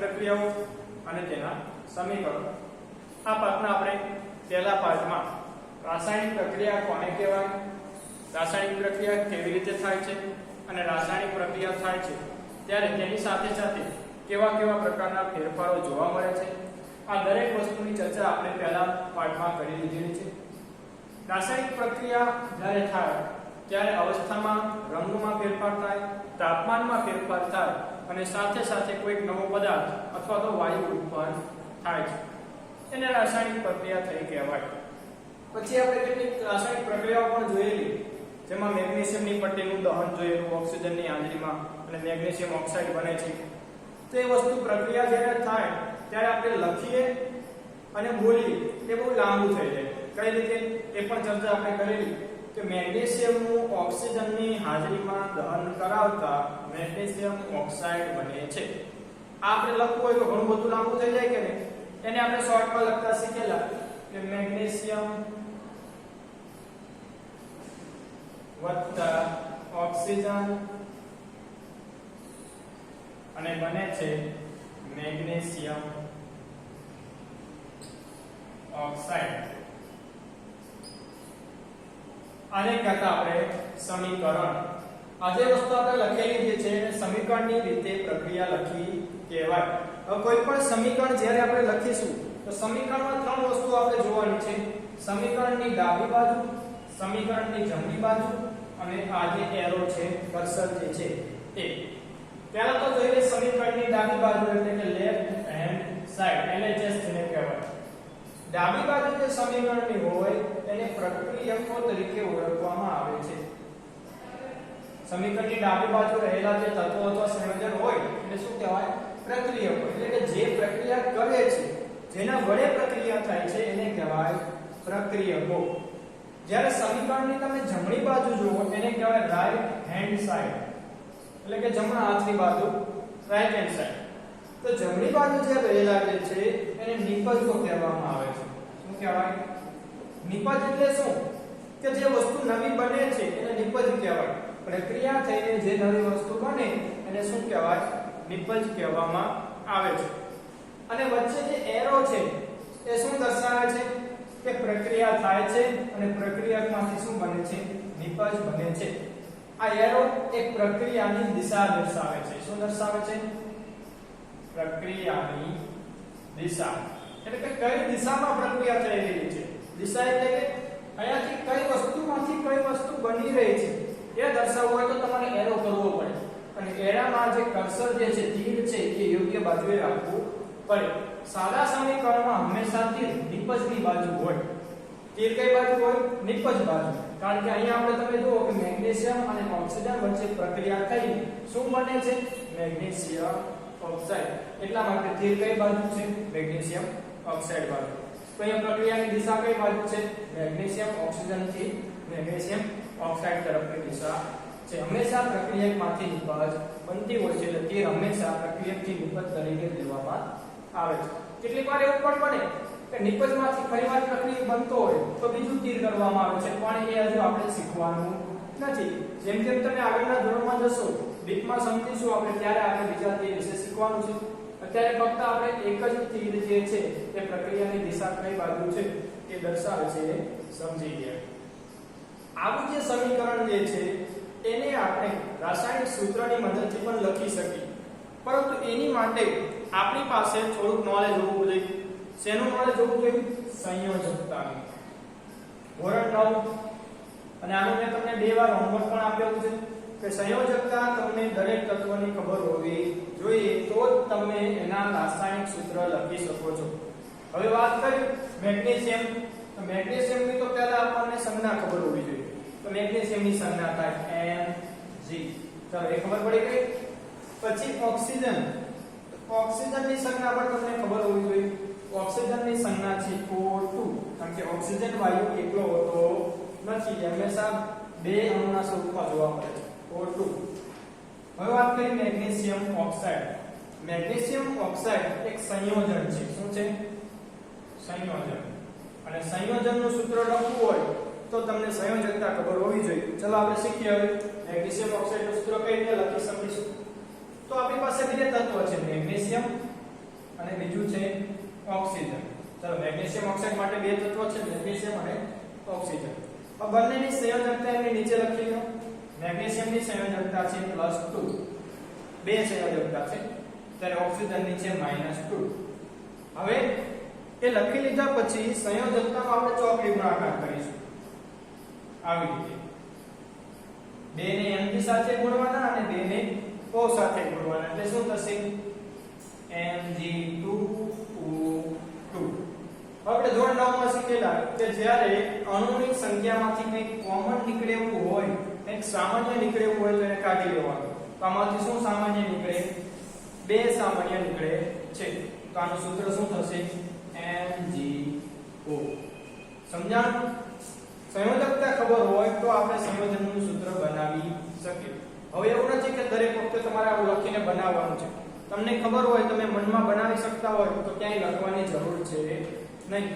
પ્રક્રિયાઓ અને તેના સમીકરણો. આ પાઠના આપણે પહેલા પાઠમાં રાસાયણિક પ્રક્રિયા કોને કહેવાય, રાસાયણિક પ્રક્રિયા કેવી રીતે થાય છે અને રાસાયણિક પ્રક્રિયા થાય છે ત્યારે તેની સાથે સાથે કેવા કેવા પ્રકારના ફેરફારો જોવા મળે છે, આ દરેક વસ્તુની ચર્ચા આપણે પહેલા પાઠમાં કરી લીધી છે. રાસાયણિક પ્રક્રિયા જ્યારે થાય ત્યારે અવસ્થામાં, રંગમાં ફેરફાર થાય, તાપમાનમાં ફેરફાર થાય અને સાથે સાથે કોઈક નવો પદાર્થ અથવા તો વાયુ ઉત્પન્ન થાય છે. એને રાસાયણિક પ્રક્રિયા થઈ કહેવાય. પછી આપણે કેટલીક રાસાયણિક પ્રક્રિયાઓ પણ જોયેલી, જેમાં મેગ્નેશિયમની પટ્ટીનું દહન જોયેલું ઓક્સિજનની હાજરીમાં અને મેગ્નેશિયમ ઓક્સાઇડ બને છે. તો એ વસ્તુ પ્રક્રિયા જ્યારે થાય ત્યારે આપણે લખીએ અને બોલીએ એ બહુ લાંબુ થઈ જાય. કઈ રીતે એ પણ ચર્ચા આપણે કરેલી કે મેગ્નેશિયમનું ઓક્સિજનની હાજરીમાં દહન કરાવતા મેગ્નેશિયમ ઓક્સાઇડ બને છે. આ આપણે લખવું હોય તો ઘણું બધું લાંબુ થઈ જાય કે નહીં. એને આપણે શોર્ટમાં લખતા શીખેલા કે મેગ્નેશિયમ વત્તા ઓક્સિજન અને બને છે મેગ્નેશિયમ ઓક્સાઇડ. આને કહેતા આપણે સમીકરણ. આજે વસ્તુ આપણે લખેલી જે છે એને સમીકરણની રીતે પ્રક્રિયા લખી કહેવાય. હવે કોઈ પણ સમીકરણ જ્યારે આપણે લખીશું તો સમીકરણમાં ત્રણ વસ્તુ આપણે જોવાની છે: સમીકરણની ડાબી બાજુ, સમીકરણની જમણી બાજુ અને આ જે એરો છે, કર્સર જે છે એ. પહેલા તો જોઈએ સમીકરણની ડાબી બાજુ એટલે કે લેફ્ટ હેન્ડ સાઈડ, LHS જેને કહેવાય. ડાબી બાજુ જે સમીકરણની હોય એને પ્રક્રિયકો તરીકે ઓળખવામાં આવે છે. સમીકરણની ડાબી બાજુ રહેલા જે તત્વો અથવા સંયોજન હોય એને શું કહેવાય? પ્રક્રિયકો. એટલે કે જે પ્રક્રિયા કરે છે, જેના વડે પ્રક્રિયા થાય છે એને કહેવાય પ્રક્રિયકો. જ્યારે સમીકરણની તમે જમણી બાજુ જુઓ એને કહેવાય રાઈટ હેન્ડ સાઈડ, એટલે કે જમણા હાથની બાજુ, રાઈટ હેન્ડ સાઈડ. તો જમણી બાજુ જે રહેલા જે છે એને નિપજો કહેવામાં આવે છે. શું કહેવાય? નિપજ એટલે શું? કે જે વસ્તુ નવી બને છે એને નિપજ કહેવાય. પ્રક્રિયા થઈને જે નવી વસ્તુ બને એને શું કહેવાય? નિપજ કહેવામાં આવે છે. અને વચ્ચે જે એરો છે એ શું દર્શાવે છે? કે પ્રક્રિયા થાય છે અને પ્રક્રિયામાંથી શું બને છે? નિપજ બને છે. આ એરો એક પ્રક્રિયાની દિશા દર્શાવે છે. શું દર્શાવે છે? પ્રક્રિયાની દિશા. એટલે કે કઈ દિશામાં પ્રક્રિયા થઈ રહી છે. દિશા એટલે કે અહીંયાથી કઈ વસ્તુમાંથી કઈ વસ્તુ બની રહી છે એ દર્શાવવું હોય તો તમારે એરો કરવો પડે. અને એરામાં જે કર્સર જે છે, તીર છે, એ યોગ્ય બાજુએ રાખવું પડે. સાદા સમીકરણમાં હંમેશા તીર નિપજની બાજુ હોય. તીર કઈ બાજુ હોય? નિપજ બાજુ. કારણ કે અહીંયા આપણે તમે જુઓ કે મેગ્નેશિયમ અને ઓક્સિજન વચ્ચે પ્રક્રિયા થઈ શું બને છે? Magnesium oxide. એટલા માટે તીર કઈ બાજુ છે? મેગ્નેશિયમ ઓક્સાઇડ બાજુ. તો અહીંયા પ્રક્રિયાની દિશા કઈ બાજુ છે? મેગ્નેશિયમ ઓક્સિજન થી મેગ્નેશિયમ ઓક્સાઇડ તરફની દિશા છે. હંમેશા પ્રક્રિયકમાંથી નિપજ બનતી હોય છે. એટલે તીર હંમેશા પ્રક્રિયકથી નિપજ તરીકે લેવામાં આવે છે. કેટલીક વાર એવું પણ બને કે નિપજમાંથી ફરીવાર પ્રક્રિયક બનતો હોય તો બીજું તીર કરવામાં આવે છે, પણ એ હજુ આપણે શીખવાનું નથી. જેમ જેમ તમે આગળના ધોરણમાં જશો, ડીપમાં સમજીશું આપણે, ત્યારે આપણે બીજા તીર વિશે શીખવાનું છે. અત્યારે ફક્ત આપણે એક જ તીર જે છે તે પ્રક્રિયાની દિશા કઈ બાજુ છે એ દર્શાવે છે એ સમજી ગયા. આવું જે સમીકરણ જે છે એને આપણે રાસાયણિક સૂત્રની મદદથી પણ લખી શકીએ, પરંતુ એની માટે આપણી પાસે થોડુંક નોલેજ હોવું જોઈએ. શેનું નોલેજ હોવું જોઈએ? સંયોજકતાનું. ધોરણ 9 અને આનું મેં તમને 2 વાર હોમવર્ક પણ આપેલું છે કે સંયોજકતા તમને દરેક તત્વની ખબર હોવી જોઈએ, તો જ તમે એના રાસાયણિક સૂત્ર લખી શકો છો. હવે વાત કરી મેગ્નેશિયમ. તો મેગ્નેશિયમની તો પહેલા આપણને સંજ્ઞા ખબર હોવી જોઈએ. તો મેગ્નેશિયમની સંજ્ઞા થાય Mg. ચાલો એ ખબર પડી ગઈ. પછી ઓક્સિજન. ઓક્સિજનની સંજ્ઞા પણ તમને ખબર હોવી જોઈએ. ઓક્સિજનની સંજ્ઞા છે O2. કારણ કે ઓક્સિજન વાયુ એકલો હોતો નથી, હંમેશા બે અણુના સ્વરૂપમાં જોવા મળે છે. O2. હવે વાત કરીએ મેગ્નેશિયમ ઓક્સાઇડ. મેગ્નેશિયમ ઓક્સાઇડ એક સંયોજન છે. શું છે? સંયોજન. અને સંયોજનનું સૂત્ર લખવું હોય તો તમને સંયોજકતા ખબર હોવી જોઈએ. ચલો આપણે શીખીએ હવે મેગ્નેશિયમ ઓક્સાઇડનું સૂત્ર કઈ રીતે લખી શકીશું. તો આપણી પાસે બે તત્વો છે, મેગ્નેશિયમ અને બીજું છે ઓક્સિજન. ચલો મેગ્નેશિયમ ઓક્સાઇડ માટે બે તત્વો છે મેગ્નેશિયમ અને ઓક્સિજન. अब બંનેની સંયોજકતા એની નીચે લખી લો. મેગ્નેશિયમની સંયોજકતા છે +2, બે સંયોજકતા છે, ત્યારે ઓક્સિજનની છે -2. હવે એ લખી લીધા પછી સંયોજકતાનો આપણે ચોકડી ગુણાકાર કરીશું આવી રીતે. બે ને mg સાથે ગુણવાના અને બે ને O સાથે ગુણવાના એટલે શું થશે Mg2O2. આપણે ધોરણ 9 માં શીખેલા કે જ્યારે અણુની સંખ્યામાંથી કંઈક કોમન નીકળે એવું હોય, કંઈક સામાન્ય નીકળે એવું હોય તો એને કાઢી લેવાનું. તો આમાંથી શું સામાન્ય નીકળે? બે સામાન્ય નીકળે છે. તો આનું સૂત્ર શું થશે MgO. સમજાણું? સંયોજકતા ખબર હોય તો આપણે સંયોજનનું સૂત્ર બનાવી શકીએ. હવે એવું નથી કે દરેક વખતે તમારે આવું લખીને બનાવવાનું છે. તમને ખબર હોય તમે મનમાં બનાવી શકતા હોય તો ક્યાંય લખવાની જરૂર છે નહીં.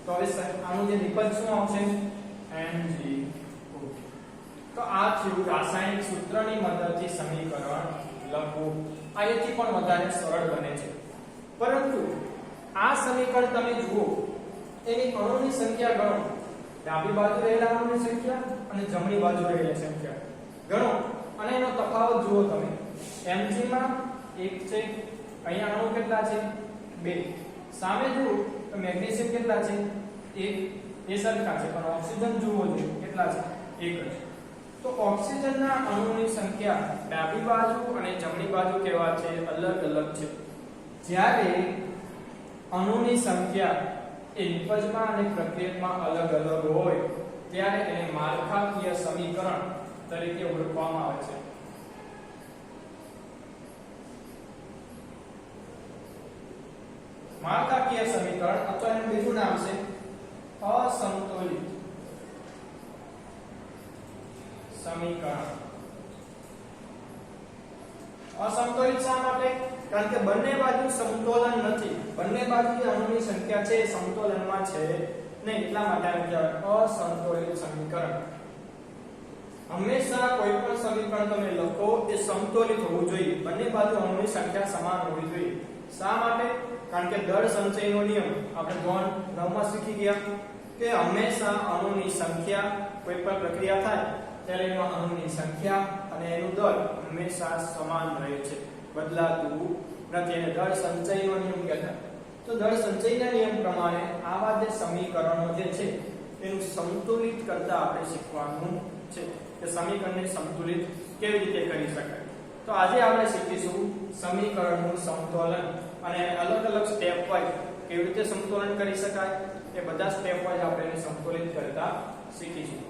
તો હવે આનું જે નિપજ શું આવશે MgO. તો આ થયું રાસાયણિક સૂત્રની મદદથી સમીકરણ લખવું. આથી પણ વધારે સરળ બને છે. પરંતુ આ સમીકરણ તમે જુઓ એની અણુની સંખ્યા ગણો. ડાબી બાજુ રહેલા અણુની સંખ્યા અને જમણી બાજુ રહેલી સંખ્યા ગણો અને એનો તફાવત જુઓ તમે. Mg માં 1 છે, અહીંયા અણુ કેટલા છે 2. સામે જુઓ તો મેગ્નેશિયમ કેટલા છે 1, એ સરખા છે, પણ ઓક્સિજન જુઓ છો કેટલા છે 1 જ. તો ઓક્સિજનના અણુની સંખ્યા ડાબી બાજુ અને જમણી બાજુ કેવા છે અલગ અલગ છે. જ્યારે અણુની સંખ્યા એ નિપજમાં અને પ્રક્રિયકમાં અલગ અલગ હોય ત્યારે એને માળખાકીય સમીકરણ તરીકે ઓળખવામાં આવે છે. માળખાકીય સમીકરણ અથવા એનું બીજું નામ છે અસંતુલિત સમીકરણ. અસંતુલિત શા માટે? કારણ કે બંને બાજુ સમતોલન નથી. બંને બાજુ અણુની સંખ્યા છે સમતોલનમાં છે નહીં, એટલા માટે આને કહેવાય અસંતુલિત સમીકરણ. હંમેશા કોઈ પણ સમીકરણ તમે લખો એ સમતોલિત હોવું જોઈએ. બંને બાજુ અણુની સંખ્યા સમાન હોવી જોઈએ. શા માટે? કારણ કે દળ સંચયનો નિયમ આપણે ધોરણ 9 માં શીખી ગયા કે હંમેશા અણુની સંખ્યા કોઈ પણ પ્રક્રિયા થાય ત્યારે એમાં અણુની સંખ્યા અને એનું દળ હંમેશા સમાન રહે છે, બદલાતું નથી. એને દળ સંચયનો નિયમ કહેતા. તો દળ સંચયના નિયમ પ્રમાણે આવા જે સમીકરણો જે છે એનું સંતુલિત કરતા આપણે શીખવાનું છે કે સમીકરણને સંતુલિત કેવી રીતે કરી શકાય. તો આજે આપણે શીખીશું સમીકરણનું સમતોલન અને અલગ અલગ સ્ટેપ વાઇઝ કેવી રીતે સમતોલન કરી શકાય એ બધા સ્ટેપ વાઇઝ આપણે એને સંતુલિત કરતા શીખીશું.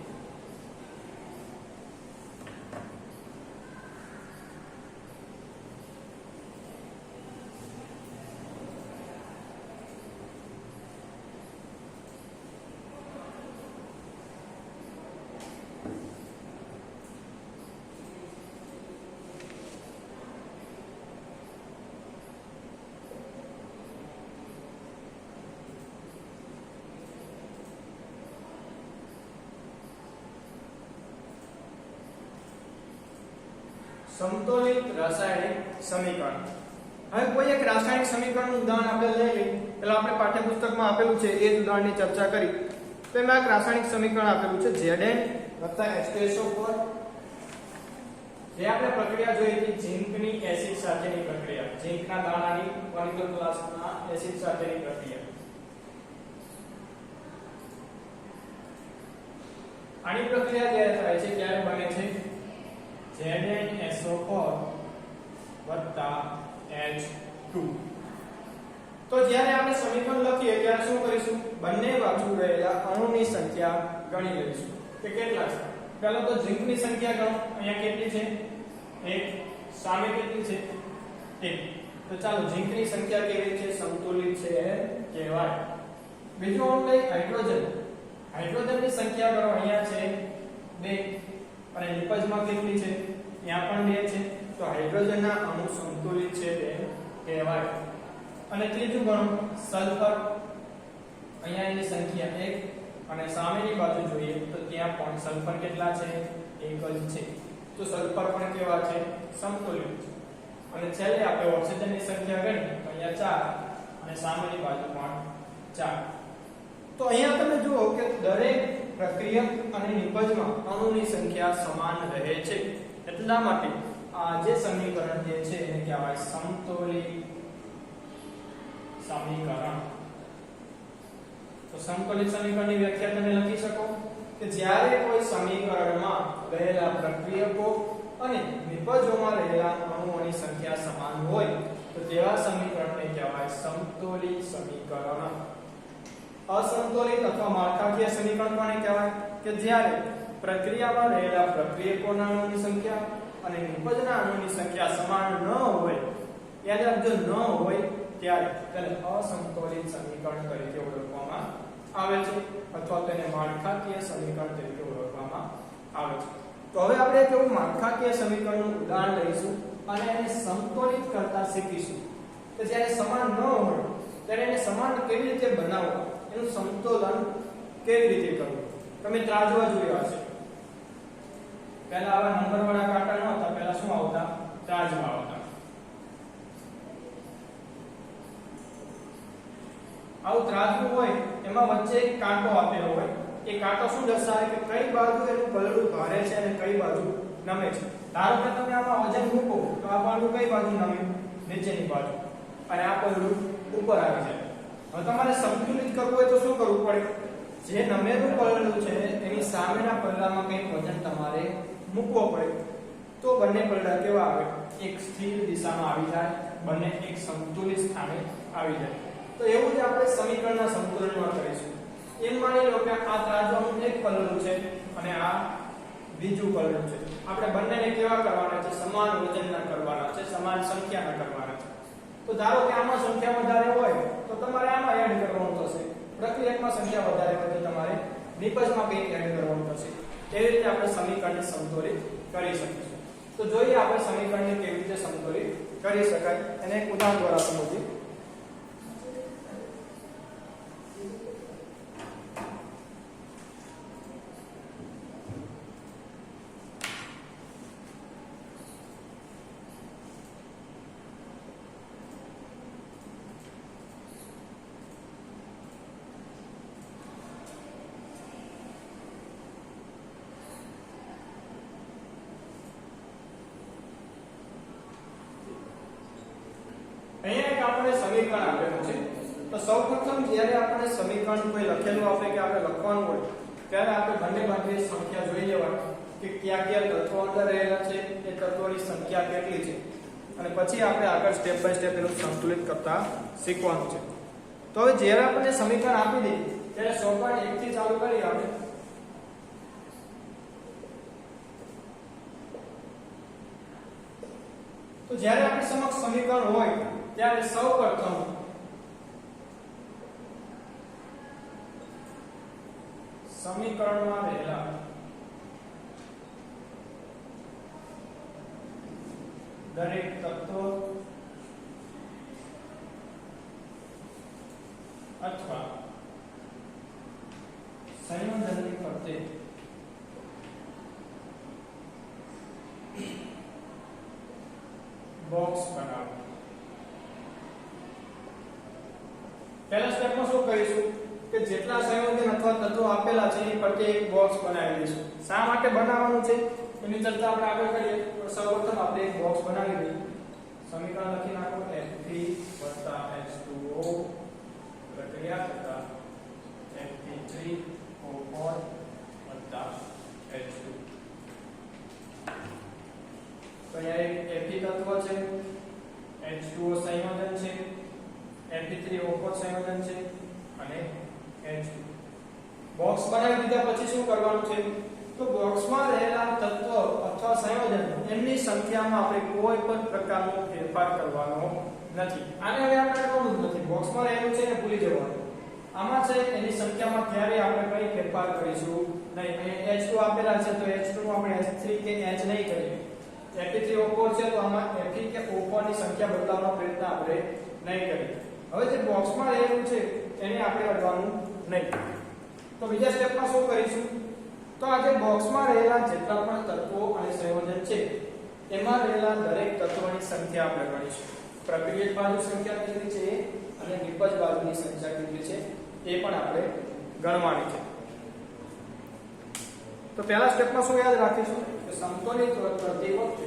સમતોલિત રાસાયણિક સમીકરણ. હવે કોઈ એક રાસાયણિક સમીકરણનું ઉદાહરણ આપણે લઈ લઈએ. એટલે આપણે પાઠ્યપુસ્તકમાં આપેલું છે એ જ ઉદાહરણની ચર્ચા કરી. તો એમાં એક રાસાયણિક સમીકરણ આપેલું છે Zn H2SO4. જે આપણે પ્રક્રિયા જોઈ હતી ઝિંકની એસિડ સાથેની પ્રક્રિયા, ઝિંકના દાણાની મોલિક્યુલર ક્લાસના એસિડ સાથેની પ્રક્રિયા. આની પ્રક્રિયા જ્યારે થાય છે ત્યારે બને છે ZnSO4 H2. તો જ્યારે આપણે સમીકરણ લખીએ ત્યારે શું કરીશું? બંને બાજુ રહેલા અણુની સંખ્યા ગણી લઈશું કે કેટલા છે. પહેલા તો ઝિંકની સંખ્યા ગણો. અહીંયા કેટલી છે 1, સામે કેટલી છે 1. તો ચાલો ઝિંકની સંખ્યા કેવી છે? સંતુલિત છે કહેવાય. બીજું અણુ લઈ હાઇડ્રોજન. હાઇડ્રોજનની સંખ્યા ગણો. અહીંયા છે 2 અને નિપજમાં કેટલી છે? ત્યાં પણ 2 છે. તો હાઇડ્રોજનના અણુ સંતુલિત છે તેમ કહેવાય. અને ત્રીજું ગણો સલ્ફર. અહીંયા એની સંખ્યા 1 અને સામેની બાજુ જોઈએ તો ત્યાં પણ સલ્ફર કેટલા છે? 1 જ છે. તો સલ્ફર પણ કેવા છે? સંતુલિત છે. અને છેલ્લે આપણે ઓક્સિજનની સંખ્યા ગણી તો અહીંયા 4 અને સામેની બાજુ પણ 4. તો અહીંયા તમે જુઓ કે દરેક પ્રક્રિયક અને નિપજમાં અણુની સંખ્યા સમાન રહે છે. એટલા માટે આ જે સમીકરણ જે છે એને કહેવાય સમતોલિત સમીકરણ. તો સમતોલિત સમીકરણની વ્યાખ્યા તમે લખી શકો કે જ્યારે કોઈ સમીકરણમાં રહેલા પ્રક્રિયકો અને નિપજોમાં રહેલા અણુઓની સંખ્યા સમાન હોય તો તેવા સમીકરણને કહેવાય સમતોલિત સમીકરણ. અસંતુલિત અથવા માળખાકીય સમીકરણ કોને કહેવાય કે જ્યારે પ્રક્રિયામાં રહેલા પ્રક્રિયકોના અણુની સંખ્યા અને નિપજના અણુની સંખ્યા સમાન ન હોય, યાદ રાખજો ન હોય ત્યારે તેને અસંતુલિત સમીકરણ તરીકે ઓળખવામાં આવે છે અથવા તેને માળખાકીય સમીકરણ તરીકે ઓળખવામાં આવે છે. તો હવે આપણે એક એવું માળખાકીય સમીકરણનું ઉદાહરણ લઈશું અને એને સંતુલિત કરતા શીખીશું કે જ્યારે સમાન ન હોય ત્યારે એને સમાન કેવી રીતે બનાવવા, એનું સંતુલન કેવી રીતે કરવું. તમે ત્રાજવા જોયા હશે. પહેલા આવા નંબર વાળા કાંટા ન હતા, પહેલા શું આવતા? ત્રાજવા આવતા. આવું ત્રાજવું હોય એમાં વચ્ચે એક કાંટો આપેલો હોય. એ કાંટો શું દર્શાવે કે કઈ બાજુ એનું પલડું ભારે છે અને કઈ બાજુ નમે છે. ધારો કે તમે આમાં વજન મૂકો તો આ પલડું કઈ બાજુ નમે? નીચેની બાજુ. અને આ પલડું ઉપર આવી જાય. હવે તમારે સંતુલિત કરવું હોય તો શું કરવું પડે? જે નમેલું પલડું છે એની સામેના પલડામાં કંઈક વજન તમારે મૂકવો પડે. તો બંને પલડા કેવા આવે? એક સ્થિર દિશામાં આવી જાય, બંને એક સંતુલિત સ્થાને આવી જાય. તો એવું જ આપણે સમીકરણના સંતુલનમાં કરીશું. એમ માની લો કે આ ત્રાજવાનું એક પલડું છે અને આ બીજું પલડું છે. આપણે બંનેને કેવા કરવાના છે? સમાન વજનના કરવાના છે, સમાન સંખ્યાના કરવાના છે. તો ધારો કે આમાં સંખ્યા વધારે હોય તો તમારે આમાં એડ કરવાનું થશે. પ્રક્રિયકમાં સંખ્યા વધારે હોય તો તમારે નિપજમાં કંઈક એડ કરવાનું થશે. એવી રીતે આપણે સમીકરણને સંતુલિત કરી શકીશું. તો જોઈએ આપણે સમીકરણને કેવી રીતે સંતુલિત કરી શકાય એને એક ઉદાહરણ દ્વારા સમજીએ. અહીંયા એક આપણે સમીકરણ આપેલું છે. તો સૌપ્રથમ જ્યારે આપણે સમીકરણ કોઈ લખેલું આપે કે આપણે લખવાનું હોય ત્યારે આપણે બંને બાજુએ સંખ્યા જોઈ લેવાની કે કયા કયા તત્વો અંદર રહેલા છે, એ તત્વોની સંખ્યા કેટલી છે, અને પછી આપણે આગળ સ્ટેપ બાય સ્ટેપ એનું સંતુલિત કરતા શીખવાનું છે. તો હવે જ્યારે આપણે સમીકરણ આપી દઈએ ત્યારે સોપાન 1 થી ચાલુ કરી આપણે. તો જ્યારે આપણી સમક્ષ સમીકરણ હોય ત્યારે સૌપ્રથમ સમીકરણમાં રહેલા દરેક તત્વો અથવા સંયોજનની ફરતે બોક્સ બનાવો. પહેલા સ્ટેપમાં શું કરીશું કે જેટલા સંયોજન અથવા તત્વો આપેલા છે એ ફરતે એક બોક્સ બનાવી દઈશું. શા માટે બનાવવાનું છે એની ચર્ચા આપણે આગળ કરીએ. તો સૌપ્રથમ આપણે એક બોક્સ બનાવી દઈએ. સમીકરણ લખી નાખો F3 H2O પ્રક્રિયા થતા F3O4 H2. તો અહીંયા એક Fe તત્વ છે, H2O સંયોજન છે, Fe3O4 સંયોજન છે અને H2. બોક્સ બનાવી દીધા પછી શું કરવાનું છે? તો બોક્સમાં રહેલા તત્વ અથવા સંયોજન એમની સંખ્યામાં આપણે કોઈ પણ પ્રકારનો ફેરફાર કરવાનો નથી. આને હવે આપણે કરવું જ નથી. બોક્સમાં રહેલું છે એને ભૂલી જવાનું. આમાં છે એની સંખ્યામાં ક્યારે આપણે કઈ ફેરફાર કરીશું નહીં. અહીં H2 આપેલા છે તો H2 નું આપણે H3 કે H નહીં કરીએ. Fe3O4 છે તો આમાં Fe કે O4 ની સંખ્યા બદલવાનો પ્રયત્ન આપણે નહીં કરીએ. હવે જે બોક્સમાં રહેલું છે એને આપણે અડવાનું નહીં. તો બીજા સ્ટેપમાં શું કરીશું? તો આ જે બોક્સમાં રહેલા જેટલા પણ તત્વો અને સંયોજન છે એમાં રહેલા દરેક તત્વોની સંખ્યા આપણે ગણીશું. પ્રક્રિયક બાજુ સંખ્યા કેટલી છે અને નિપજ બાજુની સંખ્યા કેટલી છે એ પણ આપણે ગણવાની છે. તો પહેલા સ્ટેપમાં શું યાદ રાખીશું કે સમતોલિત વર્ગ કરતી વખતે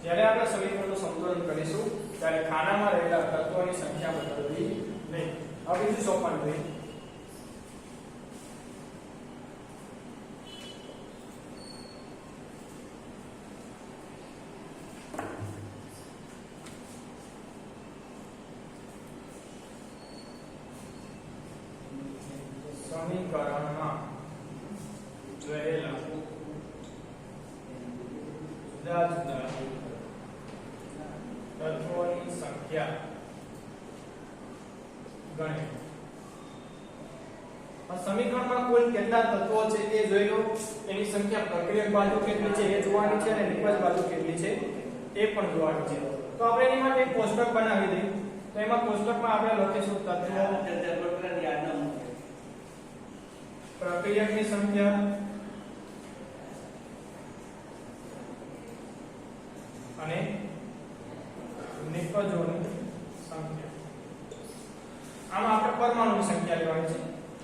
જ્યારે આપણે સમીકરણનું સંતુલન કરીશું ત્યારે ખાનામાં રહેલા તત્વોની સંખ્યા બદલવી નહીં. હવે બીજું સોપાન જોઈએ. સમીકરણમાં રહેલા જુદા જુદા તત્વોની સંખ્યા ગણો. આ સમીકરણમાં કુલ કેટલા તત્વો છે એ જોઈ લો. એની સંખ્યા પ્રક્રિયક બાજુ કેટલી છે એ જોવાની છે અને નિપજ બાજુ કેટલી છે એ પણ જોવાની છે. તો આપણે એની માટે એક કોષ્ટક બનાવી દઈએ. તો એમાં કોષ્ટકમાં આપણે લખીશું તત્વો પ્રક્રિયકની સંખ્યા અને નિપજોની સંખ્યા. આમાં આપણે પરમાણુની સંખ્યા લેવાની છે.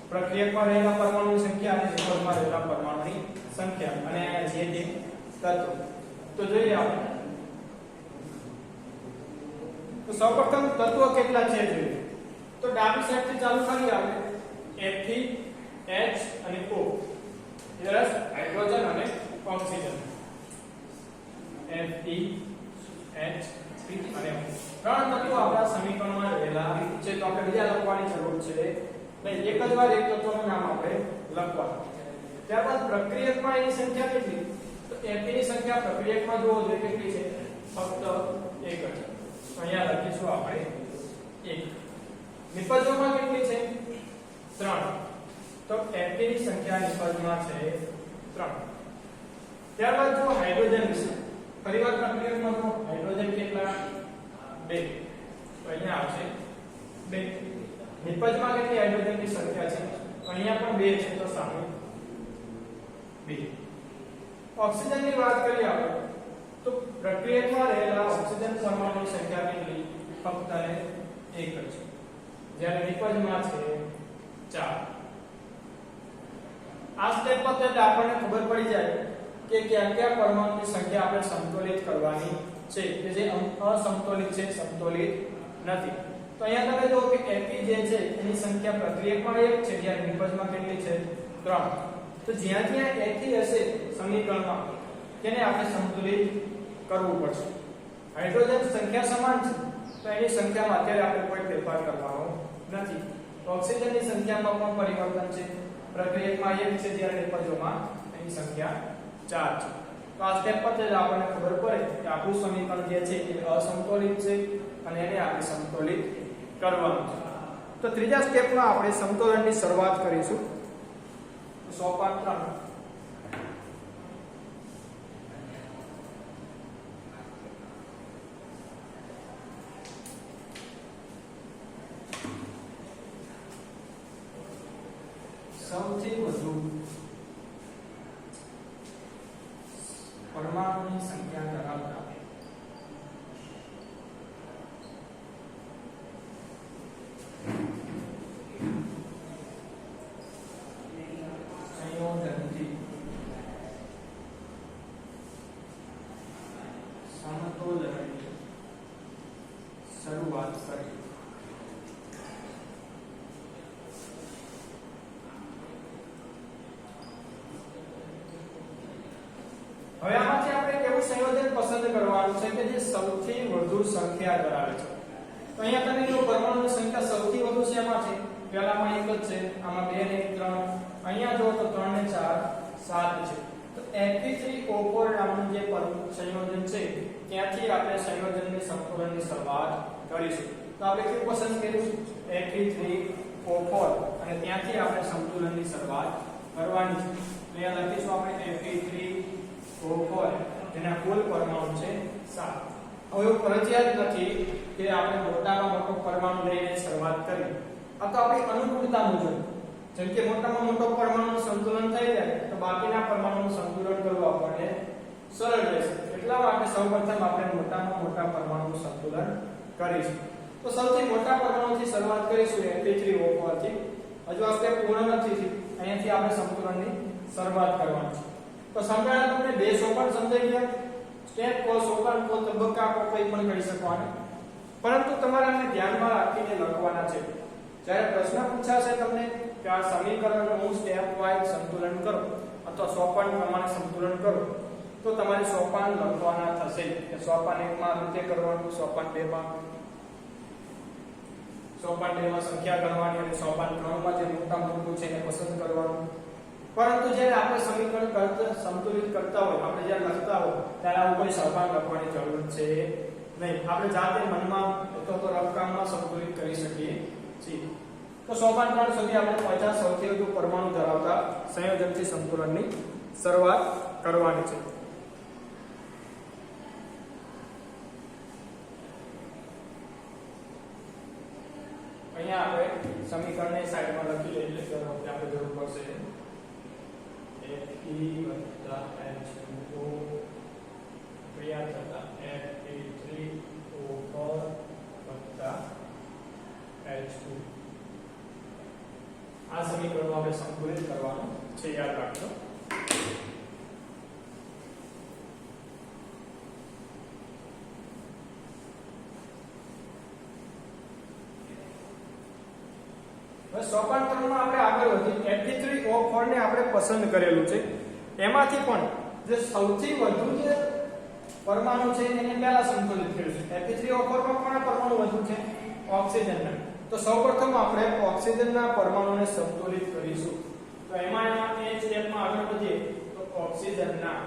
પ્રક્રિયકમાં રહેલા પરમાણુની સંખ્યા અને નિપજમાં રહેલા પરમાણુની સંખ્યા અને જે તે તત્વ. તો જોઈએ આપણે. તો સૌપ્રથમ તત્વો કેટલા છે જોઈએ. તો ડાબી સાઈડથી ચાલુ કરીએ આપણે. F થી H અને O. એટલે હાઇડ્રોજન અને ઓક્સિજન. Fe H અને ત્રણ તત્વો આપણા સમીકરણમાં રહેલા છે. તો આપણે બીજા લખવાની જરૂર છે નહીં. એક જ વાર એક તત્વનું નામ આપણે લખવાનું. ત્યારબાદ પ્રક્રિયકમાં એની સંખ્યા કેટલી? તો Fe ની સંખ્યા પ્રક્રિયકમાં જોવો જોઈએ કેટલી છે? ફક્ત એક જ. તો અહીંયા લખીશું આપણે 1. નિપજોમાં કેટલી છે? 3. તો Fe ની સંખ્યા નિપજમાં છે 3. ત્યારબાદ જો હાઇડ્રોજન વિશે ફરીવાર પ્રક્રિયકમાં તો હાઇડ્રોજન કેટલા? 2. તો અહીંયા આવશે 2. નિપજમાં કેટલી હાઇડ્રોજનની સંખ્યા છે? અહીંયા પણ 2 છે તો સામે 2. ઓક્સિજનની વાત કરીએ આપણે તો પ્રક્રિયકમાં રહેલા ઓક્સિજન પરમાણુની સંખ્યા કેટલી? ફક્ત 1 જ. જ્યારે નિપજમાં છે 4. આ સ્ટેપ પર આપણને ખબર પડી જાય કે કયા કયા પરમાણુની સંખ્યા આપણે સંતુલિત કરવાની છે કે જે અસંતુલિત છે, સંતુલિત નથી. તો અહીંયા તમે જુઓ કે Fe જે છે એની સંખ્યા પ્રક્રિયકમાં 1 છે જ્યારે નિપજમાં કેટલી છે? 3. તો જ્યાં જ્યાં Fe હશે સમીકરણમાં તેને આપણે સંતુલિત કરવું પડશે. હાઇડ્રોજન સંખ્યા સમાન છે તો એની સંખ્યામાં અત્યારે આપણે કોઈ ફેરફાર કરવાનો નથી. ઓક્સિજનની સંખ્યામાં પણ પરિવર્તન છે. પ્રક્રિયકમાં 1 છે જ્યારે નિપજોમાં એની સંખ્યા 4 છે. તો આ સ્ટેપ પર જ આપણને ખબર પડે કે આપણું સમીકરણ જે છે એ અસંતુલિત છે અને એને આપણે સંતુલિત કરવાનું છે. તો ત્રીજા સ્ટેપમાં આપણે સંતુલનની શરૂઆત કરીશું. સોપાન 3. સૌથી વધુ પરમાણુની સંખ્યા ધરાવતા સંયોજનથી સમતોલનની શરૂઆત કરી. હવે આમાંથી આપણે કેવું સંયોજન પસંદ કરવાનું છે કે જે સૌથી વધુ સંખ્યા ધરાવે છે. તો અહીંયા તમે જો પરમાણુની સંખ્યા સૌથી વધુ છે એમાં છે પહેલામાં 1 જ છે, આમાં 2 ને 3, અહીંયા જો તો 3 ને 4 7 છે. તો Fe3O4 નામનું જે સંયોજન છે ત્યાંથી આપણે સંયોજનની સંતુલનની શરૂઆત કરીશું. તો આપણે કેવું પસંદ કરીશું? Fe3O4 અને ત્યાંથી આપણે સંતુલનની શરૂઆત કરવાની છે. અહીંયા લખીશું આપણે Fe3O4 જેના કુલ પરમાણુ છે 7. હવે એવું ફરજિયાત નથી કે આપણે મોટામાં મોટો પરમાણુ લઈને શરૂઆત કરીએ. આ તો આપણી અનુકૂળતા મુજબ. જેમ કે મોટામાં મોટો પરમાણુનું સંતુલન થઈ જાય તો બાકીના પરમાણુનું સંતુલન કરવું આપણને સરળ રહેશે. એટલા માટે સૌપ્રથમ આપણે મોટામાં મોટા પરમાણુનું સંતુલન કરીશું. તો સૌથી મોટા પરમાણુથી શરૂઆત કરીશું Fe3O4 થી. હજુ આ સ્ટેપ પૂર્ણ નથી થઈ. અહીંયાથી આપણે સંતુલનની શરૂઆત કરવાની છે. તો સમજાય તમને બે સોપાન સમજાઈ ગયા. સ્ટેપ કો સોપાન કો તબક્કા કો કંઈ પણ કરી શકવાના. પરંતુ તમારે આને ધ્યાનમાં રાખીને લખવાના છે. જ્યારે પ્રશ્ન પૂછાશે તમને કે આ સમીકરણનું હું સ્ટેપ વાઇઝ સંતુલન કરો અથવા સોપાન પ્રમાણે સંતુલન કરો તો તમારે સોપાન લખવાના થશે. કે સોપાન 1 માં રીતે કરવાનું, સોપાન 2 માં સંખ્યા ગણવાની અને સોપાન 3 માં જે મોટા મોટું છે એને પસંદ કરવાનું. પરંતુ જ્યારે આપણે સમીકરણ સંતુલિત કરતા હોય, આપણે જ્યારે લખતા હોય ત્યારે આવું કોઈ સોપાન લખવાની જરૂર છે નહીં. આપણે જાતે મનમાં અથવા તો રફકામમાં સંતુલિત કરી શકીએ છીએ. તો સોપાન 3 સુધી આપણે 50 સૌથી વધુ પરમાણુ ધરાવતા સંયોજનથી સંતુલનની શરૂઆત કરવાની છે. અહીંયા આપણે સમીકરણને સાઈડમાં લખી લઈએ એટલે આપણે જરૂર પડશે Fe+H2O ક્રિયા થતા Fe3O4+H2. આ સમીકરણો આપણે સંતુલિત કરવાનું છે, યાદ રાખજો. હવે સોપાન 3 માં આપણે આગળ વધી Fe3O4 ને આપણે પસંદ કરેલું છે. એમાંથી પણ જે સૌથી વધુ જે પરમાણુ છે એને પહેલા સંતુલિત કરીશું. Fe3O4 માં કોના પરમાણુ વધુ છે? ઓક્સિજનના. તો સૌપ્રથમ આપણે ઓક્સિજનના પરમાણુને સંતુલિત કરીશું. તો એમાં એ સ્ટેપમાં આગળ વધીએ તો ઓક્સિજનના